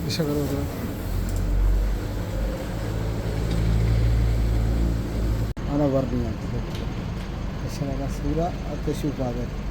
bisa kalau ana warniya. Kesana kasura atau syukur.